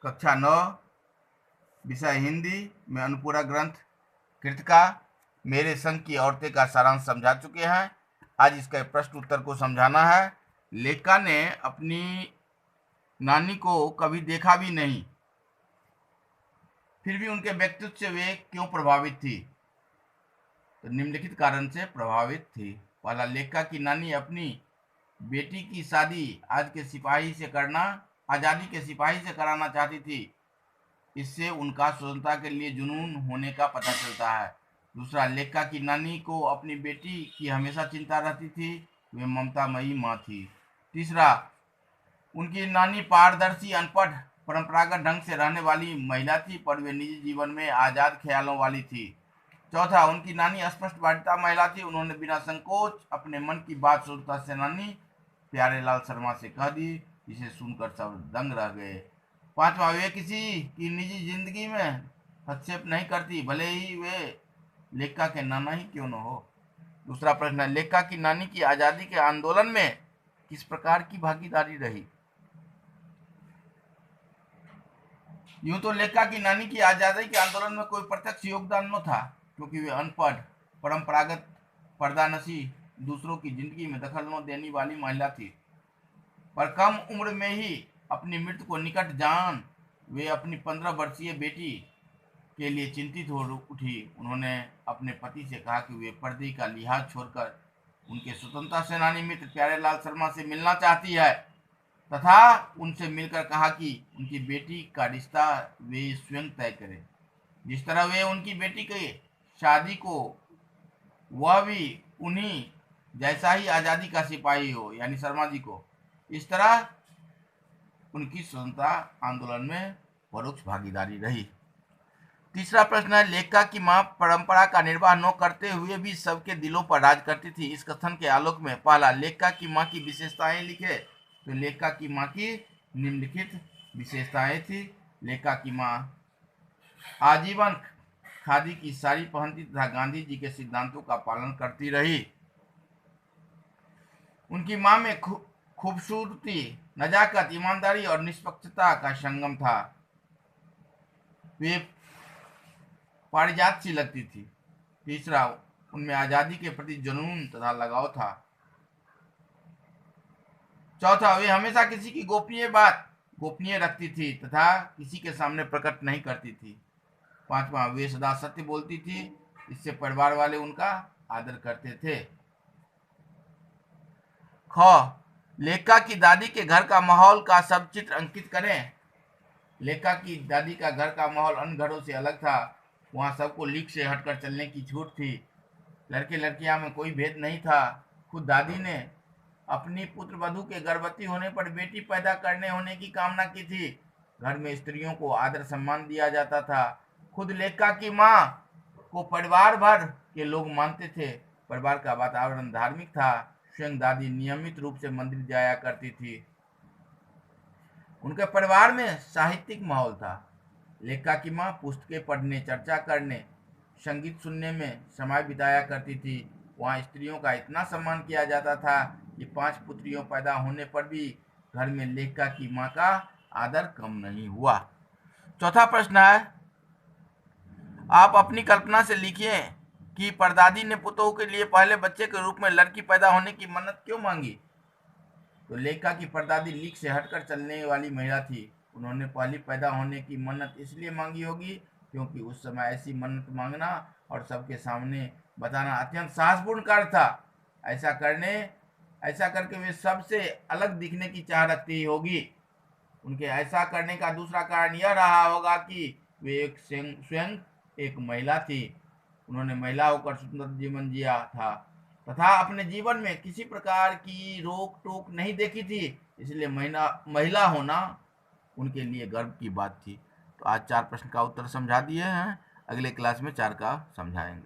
कक्षा 9 विषय हिंदी में अनुपूरक ग्रंथ कृतिका मेरे संग की औरतें का सारांश समझा चुके हैं। आज इसका प्रश्न उत्तर को समझाना है। लेखिका ने अपनी नानी को कभी देखा भी नहीं, फिर भी उनके व्यक्तित्व से वे क्यों प्रभावित थी? तो निम्नलिखित कारण से प्रभावित थी। पहला, लेखिका की नानी अपनी बेटी की शादी आजादी के सिपाही से कराना चाहती थी। इससे उनका स्वतंत्रता के लिए जुनून होने का पता चलता है। दूसरा, लेखिका की नानी को अपनी बेटी की हमेशा चिंता रहती थी, वे ममतामयी माँ थी। तीसरा, उनकी नानी पारदर्शी, अनपढ़, परंपरागत ढंग से रहने वाली महिला थी, पर वे निजी जीवन में आजाद ख्यालों वाली थी। चौथा, उनकी नानी स्पष्टवादिता महिला थी, उन्होंने बिना संकोच अपने मन की बात स्वतंत्रता सेनानी प्यारेलाल शर्मा से कह दी, जिसे सुनकर सब दंग रह गए। पांचवा, वे किसी की निजी जिंदगी में हस्तक्षेप नहीं करती, भले ही वे लेखिका के नाना ही क्यों न हो। दूसरा प्रश्न है, लेखिका की नानी की आजादी के आंदोलन में किस प्रकार की भागीदारी रही? यूं तो लेखिका की नानी की आजादी के आंदोलन में कोई प्रत्यक्ष योगदान न था, क्योंकि वे अनपढ़, परंपरागत, पर्दानशी, दूसरों की जिंदगी में दखल न देने वाली महिला थी। पर कम उम्र में ही अपनी मृत्यु को निकट जान वे अपनी 15 वर्षीय बेटी के लिए चिंतित हो उठी। उन्होंने अपने पति से कहा कि वे पर्दे का लिहाज छोड़कर उनके स्वतंत्रता सेनानी मित्र प्यारेलाल शर्मा से मिलना चाहती है, तथा उनसे मिलकर कहा कि उनकी बेटी का रिश्ता वे स्वयं तय करें। जिस तरह वे उनकी बेटी की शादी को वह भी उन्हीं जैसा ही आजादी का सिपाही हो, यानी शर्मा जी को, इस तरह उनकी स्वतंत्रता आंदोलन में परोक्ष भागीदारी रही। तीसरा प्रश्न है, लेखिका की मां परंपरा का निर्वाह न करते हुए भी सबके दिलों पर राज करती थी। इस कथन के आलोक में पहला, लेखिका की मां की विशेषताएं लिखे। तो लेखिका की मां की निम्नलिखित विशेषताएं थी। लेखिका की मां आजीवन खादी की साड़ी पहनती तथा गांधी जी के सिद्धांतों का पालन करती रही। उनकी मां में खूबसूरती, नजाकत, ईमानदारी और निष्पक्षता का संगम था। वे पारिजात सी लगती थी। तीसरा, उनमें आजादी के प्रति जुनून तथा लगाव था। चौथा, वे हमेशा किसी की गोपनीय रखती थी तथा किसी के सामने प्रकट नहीं करती थी। पांचवा, वे सदा सत्य बोलती थी, इससे परिवार वाले उनका आदर करते थे। ख, लेखिका की दादी के घर का माहौल का सब चित्र अंकित करें। लेखिका की दादी का घर का माहौल अन्य घरों से अलग था। वहां सबको लीक से हटकर चलने की छूट थी। लड़के लड़कियां में कोई भेद नहीं था। खुद दादी ने अपनी पुत्र वधू के गर्भवती होने पर बेटी पैदा करने होने की कामना की थी। घर में स्त्रियों को आदर सम्मान दिया जाता था। खुद लेखिका की मां को परिवार भर के लोग मानते थे। परिवार का वातावरण धार्मिक था। स्वयं दादी नियमित रूप से मंदिर जाया करती थी। उनके परिवार में साहित्यिक माहौल था। लेखिका की मां पुस्तकें पढ़ने, चर्चा करने, संगीत सुनने में समय बिताया करती थी। वहां स्त्रियों का इतना सम्मान किया जाता था कि 5 पुत्रियों पैदा होने पर भी घर में लेखिका की मां का आदर कम नहीं हुआ। चौथा प्रश्न है, आप अपनी कल्पना से लिखिए कि परदादी ने पुतोहू के लिए पहले बच्चे के रूप में लड़की पैदा होने की मन्नत क्यों मांगी? तो लेखिका की परदादी लीक से हटकर चलने वाली महिला थी। उन्होंने पहली पैदा होने की मन्नत इसलिए मांगी होगी क्योंकि उस समय ऐसी मन्नत मांगना और सबके सामने बताना अत्यंत साहसपूर्ण कार्य था। ऐसा करके वे सबसे अलग दिखने की चाह रखती होगी। उनके ऐसा करने का दूसरा कारण यह रहा होगा कि वे स्वयं एक महिला थी। उन्होंने महिला होकर स्वतंत्र जीवन जिया था तथा अपने जीवन में किसी प्रकार की रोक टोक नहीं देखी थी, इसलिए महिला होना उनके लिए गर्व की बात थी। तो आज 4 प्रश्न का उत्तर समझा दिए हैं। अगले क्लास में 4 का समझाएंगे।